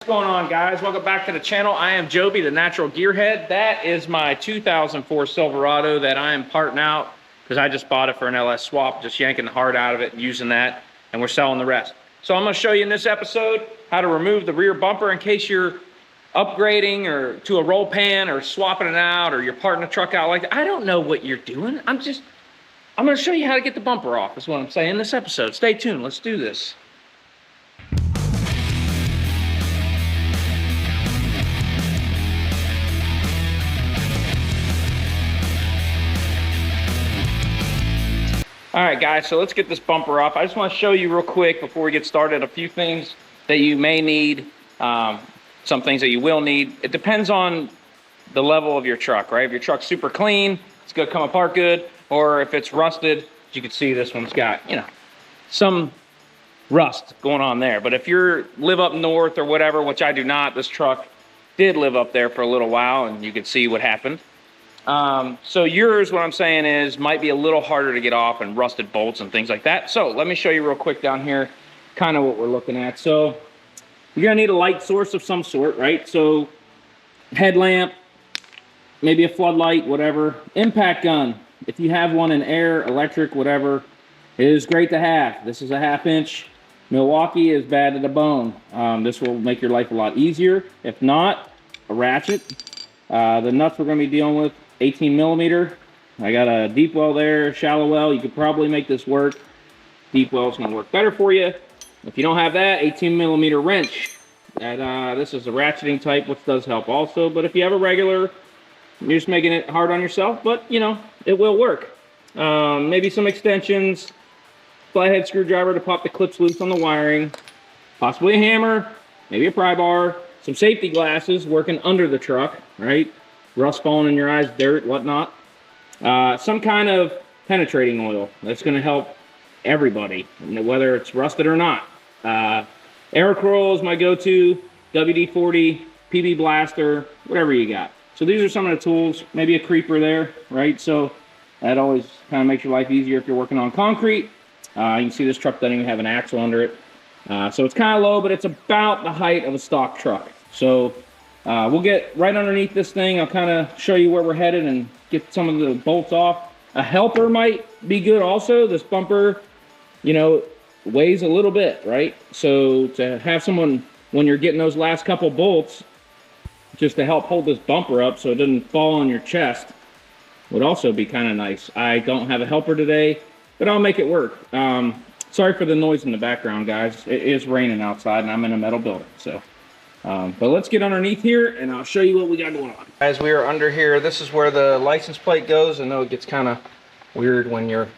What's going on, guys? Welcome back to the channel. I am Joby, the Natural Gearhead. That is my 2004 Silverado that I am parting out because I just bought it for an LS swap, just yanking the heart out of it and using that, and we're selling the rest. So I'm going to show you in this episode how to remove the rear bumper in case you're upgrading or to a roll pan or swapping it out or you're parting the truck out like that. I don't know what you're doing. I'm going to show you how to get the bumper off is what I'm saying in this episode. Stay tuned. Let's do this. All right, guys, so let's get this bumper off. I just want to show you real quick before we get started a few things that you may need, some things that you will need. It depends on the level of your truck, right? If your truck's super clean, it's going to come apart good, or if it's rusted, as you can see, this one's got, you know, some rust going on there. But if you live up north or whatever, which I do not, this truck did live up there for a little while, and you can see what happened. So yours, what I'm saying is, might be a little harder to get off and rusted bolts and things like that. So let me show you real quick down here, kind of what we're looking at. So you're gonna need a light source of some sort, right? So headlamp, maybe a floodlight, whatever. Impact gun, if you have one in air, electric, whatever, it is great to have. This is a 1/2 inch. Milwaukee is bad to the bone. This will make your life a lot easier. If not, a ratchet. The nuts we're gonna be dealing with, 18 millimeter. I got a deep well there, shallow well. You could probably make this work. Deep well is gonna work better for you. If you don't have that, 18 millimeter wrench. This is a ratcheting type, which does help also. But if you have a regular, you're just making it hard on yourself, but you know, it will work. Maybe some extensions, flathead screwdriver to pop the clips loose on the wiring, possibly a hammer, maybe a pry bar, some safety glasses working under the truck, right? Rust falling in your eyes, dirt, whatnot. Some kind of penetrating oil. That's going to help everybody, whether it's rusted or not. Aerocoil is my go-to, WD-40, PB Blaster, whatever you got. So these are some of the tools, maybe a creeper there, right? So that always kind of makes your life easier if you're working on concrete. You can see this truck doesn't even have an axle under it. So it's kind of low, but it's about the height of a stock truck. So we'll get right underneath this thing. I'll kind of show you where we're headed and get some of the bolts off. A helper might be good also. This bumper, you know, weighs a little bit, right? So to have someone, when you're getting those last couple bolts, just to help hold this bumper up so it doesn't fall on your chest, would also be kind of nice. I don't have a helper today, but I'll make it work. Sorry for the noise in the background, guys. It is raining outside and I'm in a metal building, so. But let's get underneath here and I'll show you what we got going on. As we are under here, this is where the license plate goes. I know it gets kind of weird when you're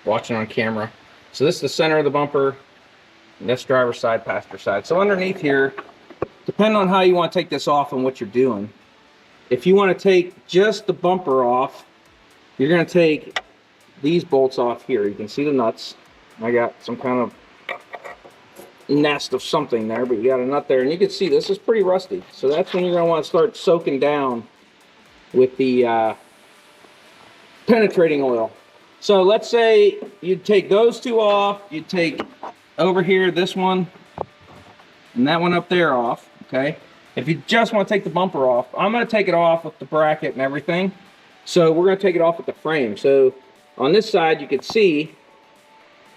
watching on camera. So this is the center of the bumper, and that's driver's side, passenger side. So underneath here, depending on how you want to take this off and what you're doing, if you want to take just the bumper off, you're going to take these bolts off here. You can see the nuts. I got some kind of nest of something there, but you got a nut there, and you can see this is pretty rusty. So that's when you're going to want to start soaking down with the penetrating oil. So let's say you'd take those two off, you'd take over here this one and that one up there off, okay? If you just want to take the bumper off, I'm going to take it off with the bracket and everything. So we're going to take it off with the frame. So on this side you can see,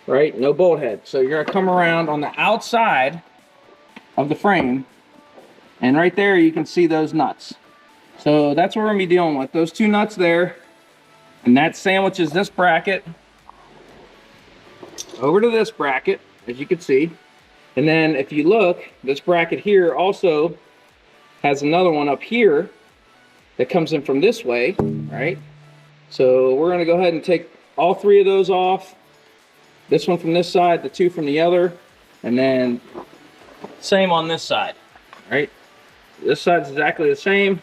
right, no bolt head. So you're going to come around on the outside of the frame, and right there you can see those nuts. So that's what we're going to be dealing with, those two nuts there, and that sandwiches this bracket over to this bracket, as you can see. And then if you look, this bracket here also has another one up here that comes in from this way, right? So we're going to go ahead and take all three of those off. This one from this side, the two from the other, and then same on this side, right? This side's exactly the same,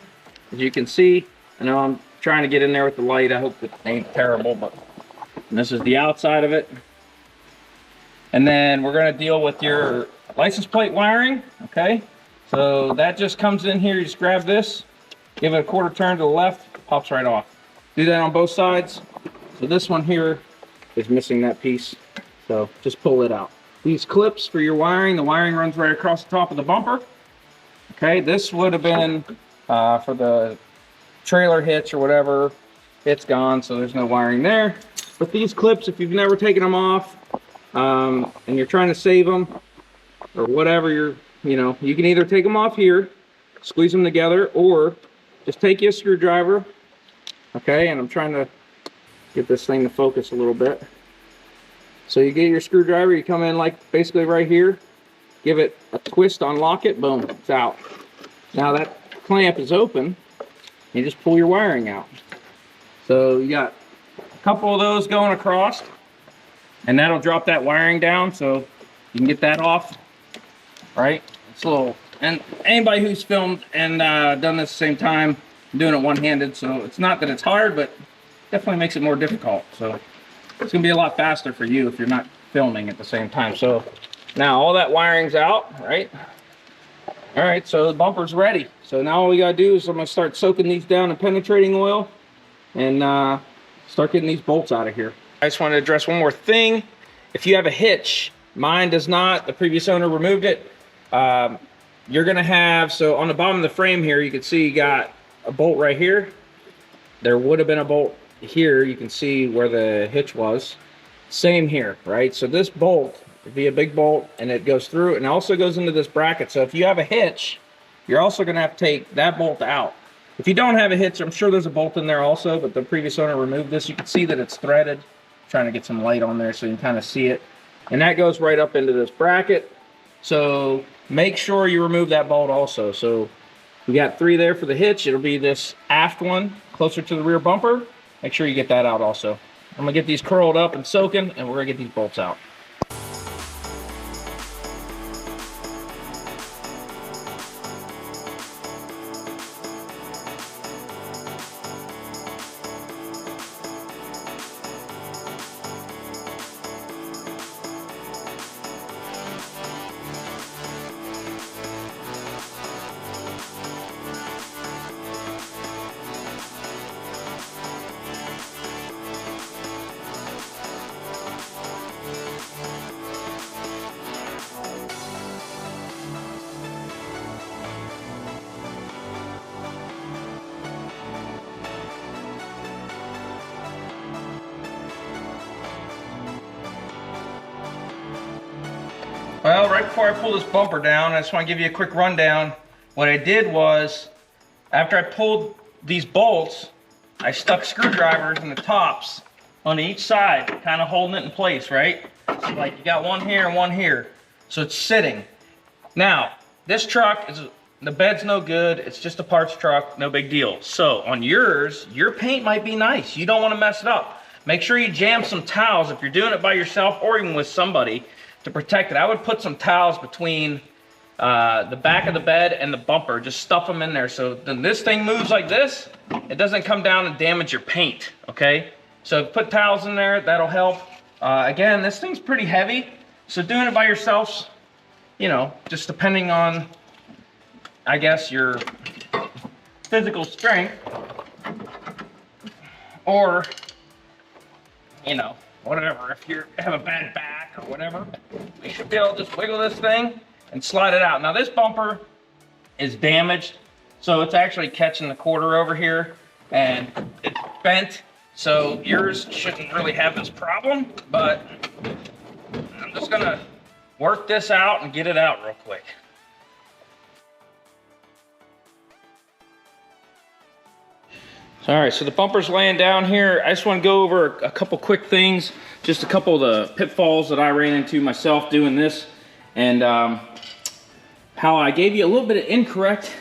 as you can see. I know I'm trying to get in there with the light. I hope it ain't terrible, but this is the outside of it. And then we're going to deal with your license plate wiring, okay? So that just comes in here. You just grab this, give it a quarter turn to the left, pops right off. Do that on both sides. So this one here is missing that piece, so just pull it out. These clips for your wiring, the wiring runs right across the top of the bumper. Okay, this would have been for the trailer hitch or whatever. It's gone, so there's no wiring there. But these clips, if you've never taken them off and you're trying to save them or whatever, you can either take them off here, squeeze them together, or just take you a screwdriver. Okay, and I'm trying to get this thing to focus a little bit. So you get your screwdriver, you come in like basically right here, give it a twist, unlock it, boom, it's out. Now that clamp is open, you just pull your wiring out. So you got a couple of those going across, and that'll drop that wiring down so you can get that off, right? It's a little, and anybody who's filmed and done this at the same time, I'm doing it one-handed, so it's not that it's hard, but definitely makes it more difficult. So it's gonna be a lot faster for you if you're not filming at the same time. So now all that wiring's out, right? All right, so the bumper's ready. So now all we gotta do is I'm gonna start soaking these down in penetrating oil and start getting these bolts out of here. I just wanted to address one more thing. If you have a hitch, mine does not, the previous owner removed it. You're gonna have, so on the bottom of the frame here, you can see you got a bolt right here. There would have been a bolt here. You can see where the hitch was. Same here, right? So this bolt would be a big bolt, and it goes through and also goes into this bracket. So if you have a hitch, you're also gonna have to take that bolt out. If you don't have a hitch, I'm sure there's a bolt in there also, but the previous owner removed this. You can see that it's threaded. I'm trying to get some light on there so you can kind of see it. And that goes right up into this bracket. So make sure you remove that bolt also. So we got 3 there for the hitch. It'll be this aft one closer to the rear bumper. Make sure you get that out also. I'm gonna get these curled up and soaking, and we're gonna get these bolts out. Well, right before I pull this bumper down, I just want to give you a quick rundown. What I did was, after I pulled these bolts, I stuck screwdrivers in the tops on each side, kind of holding it in place, right? So like you got one here and one here. So it's sitting. Now, this truck, the bed's no good. It's just a parts truck, no big deal. So on yours, your paint might be nice. You don't want to mess it up. Make sure you jam some towels if you're doing it by yourself or even with somebody, to protect it. I would put some towels between the back of the bed and the bumper. Just stuff them in there so then this thing moves like this, it doesn't come down and damage your paint, okay? So put towels in there, that'll help. Again, this thing's pretty heavy, so doing it by yourselves, just depending on, I guess, your physical strength, or, whatever, if you have a bad back or whatever, we should be able to just wiggle this thing and slide it out. Now this bumper is damaged, so it's actually catching the quarter over here and it's bent, so yours shouldn't really have this problem, but I'm just gonna work this out and get it out real quick. All right, so the bumper's laying down here. I just want to go over a couple quick things, just a couple of the pitfalls that I ran into myself doing this, and how I gave you a little bit of incorrect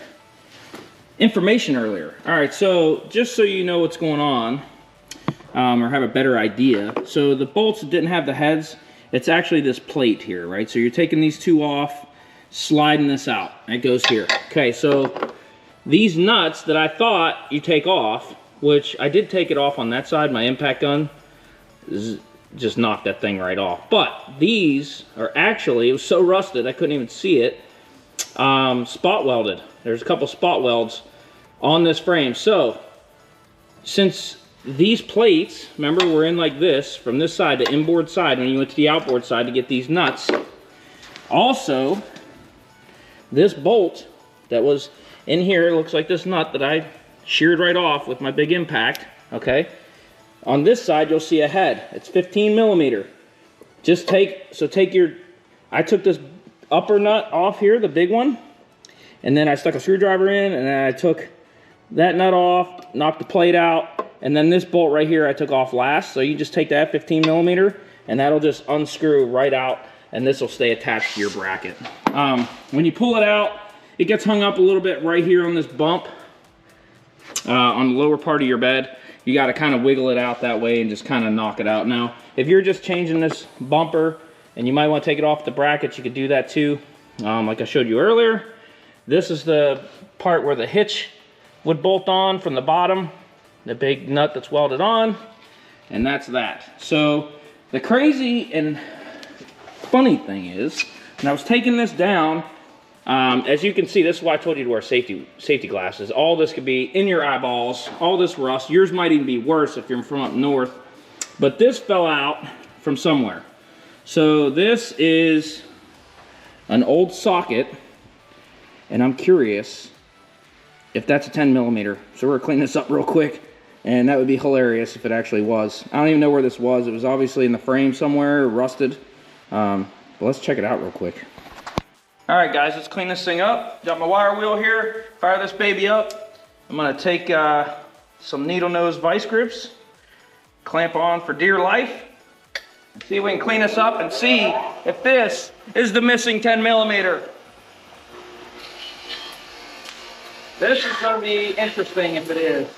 information earlier. All right, so just so you know what's going on, or have a better idea. So the bolts didn't have the heads. It's actually this plate here, right? So you're taking these 2 off, sliding this out. It goes here. Okay, so these nuts that I thought you take off, which I did take it off on that side, my impact gun just knocked that thing right off. But these are actually, it was so rusted I couldn't even see it, spot welded. There's a couple spot welds on this frame. So since these plates, remember, we're in like this, from this side, the inboard side, when you went to the outboard side to get these nuts. Also, this bolt that was in here. It looks like this nut that I sheared right off with my big impact, okay? On this side, you'll see a head. It's 15 millimeter. Just take your, I took this upper nut off here, the big one, and then I stuck a screwdriver in, and then I took that nut off, knocked the plate out, and then this bolt right here I took off last. So you just take that 15 millimeter, and that'll just unscrew right out, and this will stay attached to your bracket. When you pull it out, it gets hung up a little bit right here on this bump on the lower part of your bed. You got to kind of wiggle it out that way and just kind of knock it out. Now, if you're just changing this bumper and you might want to take it off the bracket, you could do that too. Like I showed you earlier, this is the part where the hitch would bolt on from the bottom, the big nut that's welded on, and that's that. So the crazy and funny thing is, when I was taking this down, as you can see, this is why I told you to wear safety glasses. All this could be in your eyeballs, all this rust. Yours might even be worse if you're from up north. But this fell out from somewhere. So this is an old socket, and I'm curious if that's a 10 millimeter. So we're gonna clean this up real quick, and that would be hilarious if it actually was. I don't even know where this was. It was obviously in the frame somewhere, rusted. But let's check it out real quick. All right, guys, let's clean this thing up. Got my wire wheel here. Fire this baby up. I'm gonna take some needle nose vice grips, clamp on for dear life. See if we can clean this up and see if this is the missing 10 millimeter. This is gonna be interesting if it is.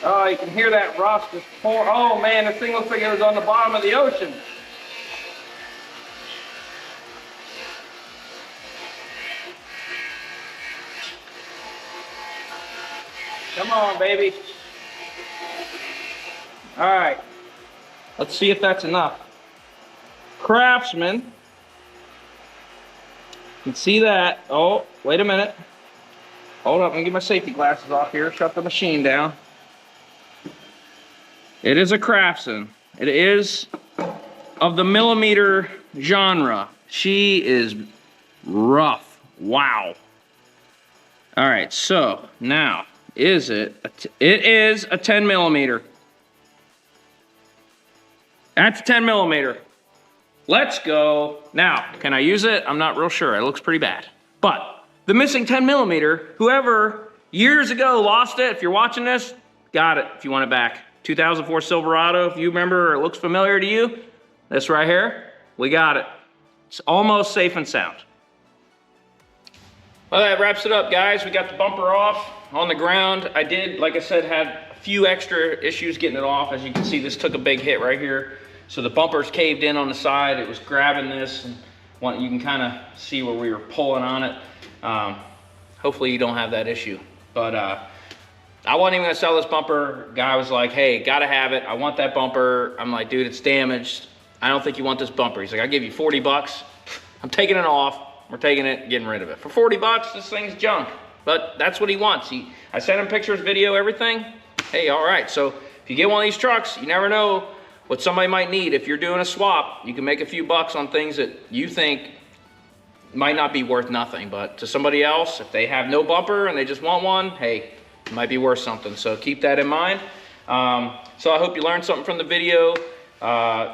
Oh, you can hear that rust just pour. Oh man, this thing looks like it was on the bottom of the ocean. Come on, baby. All right, let's see if that's enough. Craftsman. You can see that. Oh, wait a minute. Hold up, let me get my safety glasses off here. Shut the machine down. It is a Craftsman. It is of the millimeter genre. She is rough. Wow. All right, so now, it is a 10 millimeter. That's a 10 millimeter. Let's go. Now, can I use it? I'm not real sure. It looks pretty bad. But the missing 10 millimeter, whoever years ago lost it, if you're watching this, got it if you want it back. 2004 Silverado, if you remember, or it looks familiar to you, this right here, we got it. It's almost safe and sound. Well, that wraps it up, guys. We got the bumper off on the ground. I did, like I said, had a few extra issues getting it off. As you can see, this took a big hit right here. So the bumper's caved in on the side. It was grabbing this, and you can kind of see where we were pulling on it. Hopefully you don't have that issue. But I wasn't even gonna sell this bumper. Guy was like, hey, gotta have it. I want that bumper. I'm like, dude, it's damaged. I don't think you want this bumper. He's like, I'll give you 40 bucks. I'm taking it off. We're taking it, getting rid of it. For 40 bucks, this thing's junk. But that's what he wants. I sent him pictures, video, everything. Hey, all right. So if you get one of these trucks, you never know what somebody might need. If you're doing a swap, you can make a few bucks on things that you think might not be worth nothing. But to somebody else, if they have no bumper and they just want one, hey, it might be worth something. So keep that in mind. So I hope you learned something from the video.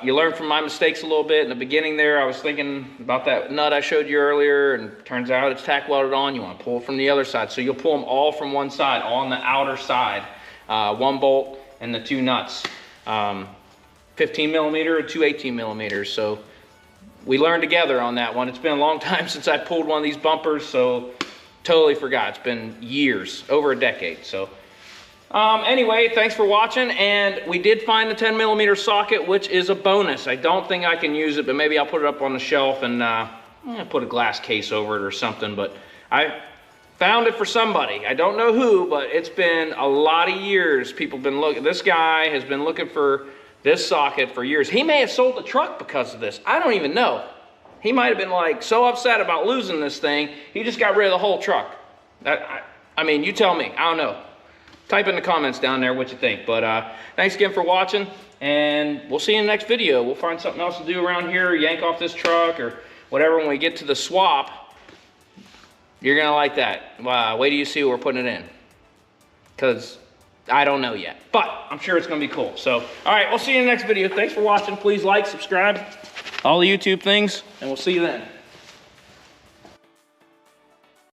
You learned from my mistakes a little bit. In the beginning there, I was thinking about that nut I showed you earlier, and turns out it's tack welded on. You want to pull it from the other side. So you'll pull them all from one side, all on the outer side. One bolt and the two nuts. 15 millimeter or two 18 millimeters. So we learned together on that one. It's been a long time since I pulled one of these bumpers, so totally forgot. It's been years, over a decade. So anyway, thanks for watching. And we did find the 10 millimeter socket, which is a bonus. I don't think I can use it, but maybe I'll put it up on the shelf and put a glass case over it or something. But I found it for somebody. I don't know who, but it's been a lot of years. People have been looking. This guy has been looking for this socket for years. He may have sold the truck because of this. I don't even know. He might have been like so upset about losing this thing, he just got rid of the whole truck. I mean, you tell me. I don't know. type in the comments down there what you think. But thanks again for watching, and we'll see you in the next video. We'll find something else to do around here, yank off this truck or whatever. When we get to the swap, you're gonna like that. Wait till you see what we're putting it in, because I don't know yet, but I'm sure it's gonna be cool. So, all right, we'll see you in the next video. Thanks for watching. Please like, subscribe, all the YouTube things, and we'll see you then.